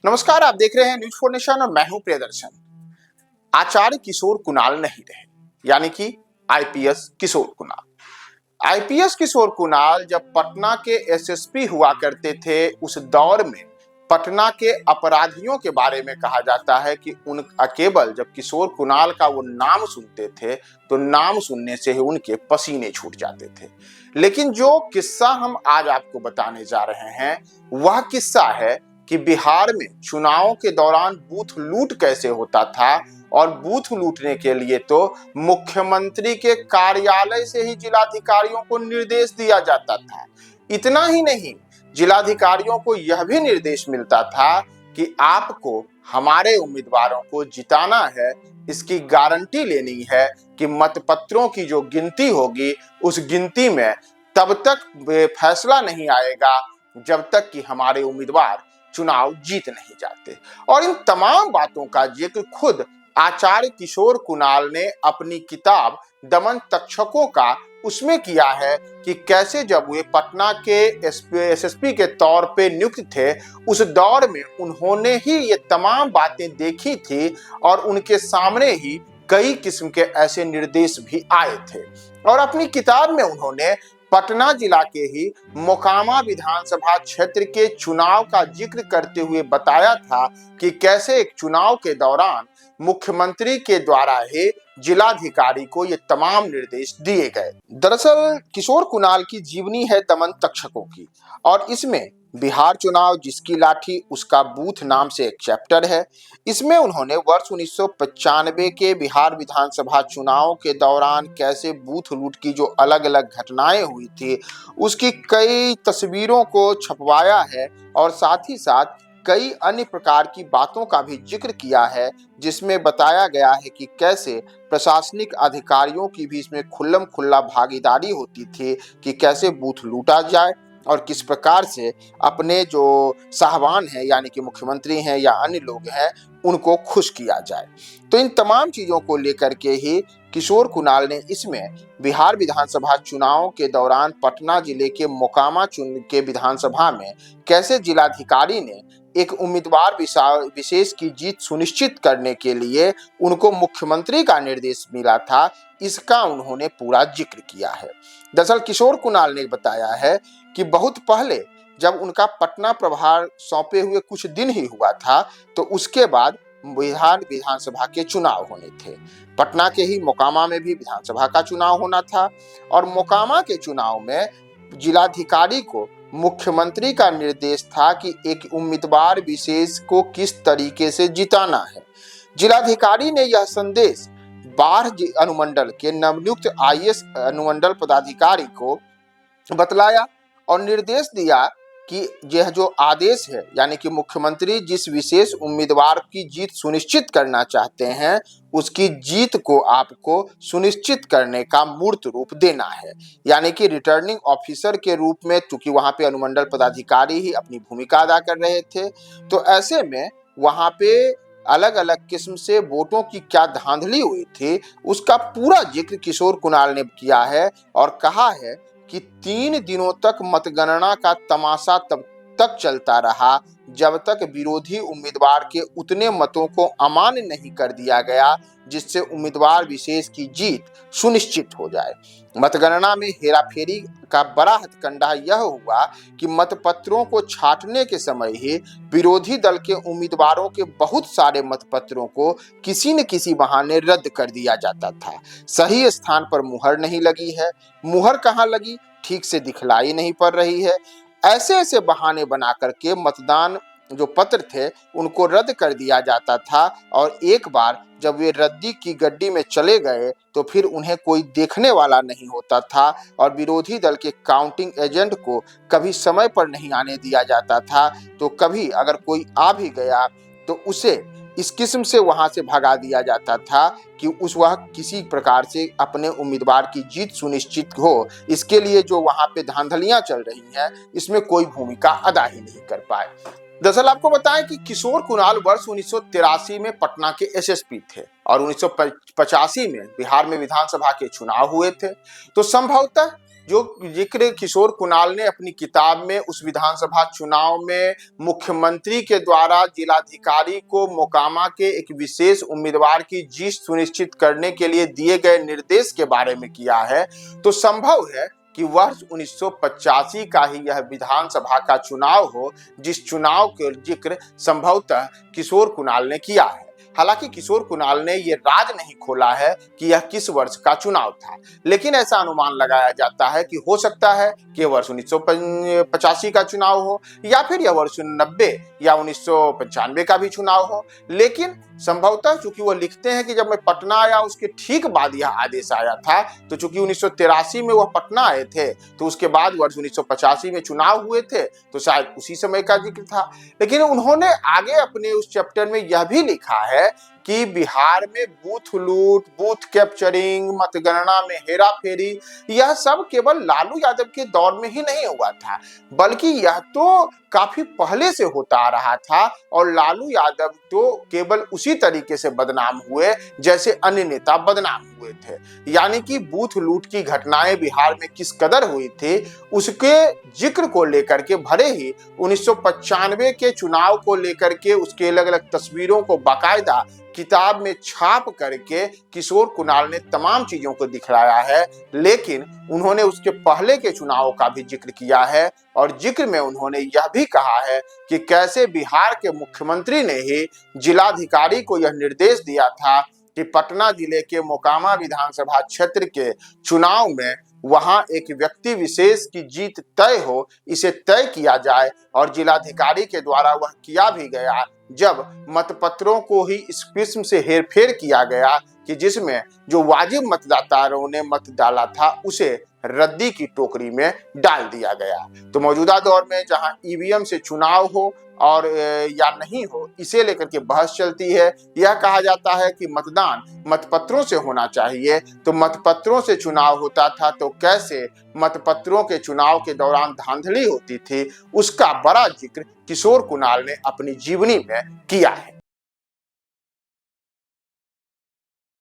नमस्कार, आप देख रहे हैं न्यूज फॉर नेशन और मैं हूं प्रियदर्शन। आचार्य किशोर कुणाल नहीं रहे, यानी कि आईपीएस किशोर कुणाल। आईपीएस किशोर कुणाल जब पटना के एसएसपी हुआ करते थे, उस दौर में पटना के अपराधियों के बारे में कहा जाता है कि उन केवल जब किशोर कुणाल का वो नाम सुनते थे तो नाम सुनने से ही उनके पसीने छूट जाते थे। लेकिन जो किस्सा हम आज आपको बताने जा रहे हैं वह किस्सा है कि बिहार में चुनाव के दौरान बूथ लूट कैसे होता था, और बूथ लूटने के लिए तो मुख्यमंत्री के कार्यालय से ही जिलाधिकारियों को निर्देश दिया जाता था। इतना ही नहीं, जिलाधिकारियों को यह भी निर्देश मिलता था कि आपको हमारे उम्मीदवारों को जिताना है, इसकी गारंटी लेनी है कि मतपत्रों की जो गिनती होगी उस गिनती में तब तक फैसला नहीं आएगा जब तक कि हमारे उम्मीदवार चुनाव जीत नहीं जाते। और इन तमाम बातों का जिक्र खुद आचार्य किशोर कुणाल ने अपनी किताब दमन तक्षकों का उसमें किया है कि कैसे जब वे पटना के एसएसपी के तौर पे नियुक्त थे, उस दौर में उन्होंने ही ये तमाम बातें देखी थी और उनके सामने ही कई किस्म के ऐसे निर्देश भी आए थे। और अपनी किताब में उन्होंने पटना जिला के ही मोकामा विधानसभा क्षेत्र के चुनाव का जिक्र करते हुए बताया था कि कैसे एक चुनाव के दौरान मुख्यमंत्री के द्वारा ही जिलाधिकारी को ये तमाम निर्देश दिए गए। दरअसल किशोर कुणाल की जीवनी है दमन तक्षकों की, और इसमें बिहार चुनाव जिसकी लाठी उसका बूथ नाम से एक चैप्टर है। इसमें उन्होंने वर्ष 1995 के बिहार विधानसभा चुनाव के दौरान कैसे बूथ लूट की जो अलग अलग घटनाएं हुई थी उसकी कई तस्वीरों को छपवाया है, और साथ ही साथ कई अन्य प्रकार की बातों का भी जिक्र किया है, जिसमें बताया गया है कि कैसे प्रशासनिक अधिकारियों की भी इसमें खुल्लम खुल्ला भागीदारी होती थी कि कैसे बूथ लूटा जाए और किस प्रकार से अपने जो साहबान हैं यानी कि मुख्यमंत्री हैं या अन्य लोग हैं उनको खुश किया जाए। तो इन तमाम चीजों को लेकर के ही किशोर कुणाल ने इसमें बिहार विधानसभा चुनाव के दौरान पटना जिले के मोकामा के विधानसभा में कैसे जिलाधिकारी ने एक उम्मीदवार विशेष की जीत सुनिश्चित करने के लिए उनको मुख्यमंत्री का निर्देश मिला था, इसका उन्होंने पूरा जिक्र किया है। दरअसल किशोर कुणाल ने बताया है कि बहुत पहले जब उनका पटना प्रभार सौंपे हुए कुछ दिन ही हुआ था तो उसके बाद बिहार विधानसभा के चुनाव होने थे। पटना के ही मोकामा में भी विधानसभा का चुनाव होना था, और मोकामा के चुनाव में जिलाधिकारी को मुख्यमंत्री का निर्देश था कि एक उम्मीदवार विशेष को किस तरीके से जिताना है। जिलाधिकारी ने यह संदेश बाढ़ अनुमंडल के नवनियुक्त आईएएस अनुमंडल पदाधिकारी को बतलाया और निर्देश दिया कि यह जो आदेश है यानी कि मुख्यमंत्री जिस विशेष उम्मीदवार की जीत सुनिश्चित करना चाहते हैं उसकी जीत को आपको सुनिश्चित करने का मूर्त रूप देना है, यानी कि रिटर्निंग ऑफिसर के रूप में, चूंकि वहां पे अनुमंडल पदाधिकारी ही अपनी भूमिका अदा कर रहे थे, तो ऐसे में वहां पे अलग अलग किस्म से वोटों की क्या धांधली हुई थी उसका पूरा जिक्र किशोर कुणाल ने किया है और कहा है कि 3 दिनों तक मतगणना का तमाशा तब तक चलता रहा जब तक विरोधी उम्मीदवार के उतने मतों को अमान्य नहीं कर दिया गया जिससे उम्मीदवार विशेष की जीत सुनिश्चित हो जाए। मतगणना में हेराफेरी का बड़ा हथकंडा यह हुआ कि मतपत्रों को छांटने के समय ही विरोधी दल के उम्मीदवारों के बहुत सारे मतपत्रों को किसी न किसी बहाने रद्द कर दिया जाता था। सही स्थान पर मुहर नहीं लगी है, मुहर कहाँ लगी ठीक से दिखलाई नहीं पड़ रही है, ऐसे ऐसे बहाने बना करके मतदान जो पत्र थे उनको रद्द कर दिया जाता था। और एक बार जब वे रद्दी की गड्डी में चले गए तो फिर उन्हें कोई देखने वाला नहीं होता था, और विरोधी दल के काउंटिंग एजेंट को कभी समय पर नहीं आने दिया जाता था, तो कभी अगर कोई आ भी गया तो उसे इस किस्म से वहां से भगा दिया जाता था कि वह किसी प्रकार से अपने उम्मीदवार की जीत सुनिश्चित हो। इसके लिए जो वहां पे धांधलियां चल रही हैं इसमें कोई भूमिका अदा ही नहीं कर पाए। दरअसल आपको बताएं कि किशोर कुणाल वर्ष 1983 में पटना के एसएसपी थे और 1985 में बिहार में विधानसभा के चुनाव हुए थे। तो संभवतः जो जिक्र किशोर कुणाल ने अपनी किताब में उस विधानसभा चुनाव में मुख्यमंत्री के द्वारा जिलाधिकारी को मोकामा के एक विशेष उम्मीदवार की जीत सुनिश्चित करने के लिए दिए गए निर्देश के बारे में किया है, तो संभव है कि वर्ष 1985 का ही यह विधानसभा का चुनाव हो, जिस चुनाव के जिक्र संभवतः किशोर कुणाल ने किया है। हालांकि किशोर कुणाल ने यह राज नहीं खोला है कि यह किस वर्ष का चुनाव था, लेकिन ऐसा अनुमान लगाया जाता है कि हो सकता है कि वर्ष 1985 का चुनाव हो या फिर यह वर्ष 90 या 1995 का भी चुनाव हो। लेकिन संभवतः चूंकि वो लिखते हैं कि जब मैं पटना आया उसके ठीक बाद यह आदेश आया था, तो चूंकि 1983 में वह पटना आए थे तो उसके बाद वर्ष 1985 में चुनाव हुए थे, तो शायद उसी समय का जिक्र था। लेकिन उन्होंने आगे अपने उस चैप्टर में यह भी लिखा है कि बिहार में बूथ लूट, बूथ कैप्चरिंग, मतगणना में हेराफेरी, यह सब केवल लालू यादव के दौर में ही नहीं हुआ था, बल्कि यह तो काफी पहले से होता आ रहा था। और लालू यादव तो केवल उसी तरीके से बदनाम हुए जैसे अन्य नेता बदनाम हुए थे। यानी कि बूथ लूट की घटनाएं बिहार में किस कदर हुई थी, उसके जिक्र को लेकर के, भले ही 1995 के चुनाव को लेकर के उसके अलग अलग तस्वीरों को बाकायदा किताब में छाप करके किशोर कुणाल ने तमाम चीजों को दिखलाया है, लेकिन उन्होंने उसके पहले के चुनाव का भी जिक्र किया है। और जिक्र में उन्होंने यह भी कहा है कि कैसे बिहार के मुख्यमंत्री ने ही जिलाधिकारी को यह निर्देश दिया था कि पटना जिले के मोकामा विधानसभा क्षेत्र के चुनाव में वहां एक व्यक्ति विशेष की जीत तय हो, इसे तय किया जाए। और जिलाधिकारी के द्वारा वह किया भी गया, जब मतपत्रों को ही इस किस्म से हेरफेर किया गया कि जिसमें जो वाजिब मतदाताओं ने मत डाला था उसे रद्दी की टोकरी में डाल दिया गया। तो मौजूदा दौर में जहां ईवीएम से चुनाव हो और या नहीं हो, इसे लेकर के बहस चलती है। यह कहा जाता है कि मतदान मतपत्रों से होना चाहिए, तो मतपत्रों से चुनाव होता था तो कैसे मतपत्रों के चुनाव के दौरान धांधली होती थी, उसका बड़ा जिक्र किशोर कुणाल ने अपनी जीवनी में किया है।